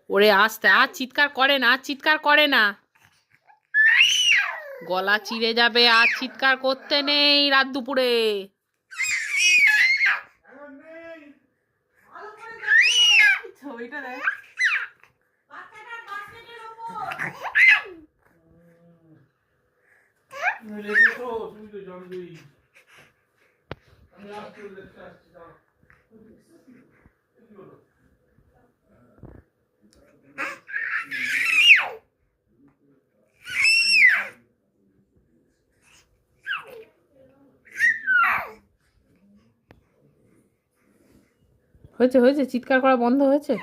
ওরে আস্তে, আর চিৎকার করে না, আর চিৎকার করে না, গলা চিড়ে যাবে, আর চিৎকার করতে নেই রাত দুপুরে। ছবিটা দেখ। হয়েছে হয়েছে, চিৎকার করা বন্ধ হয়েছে।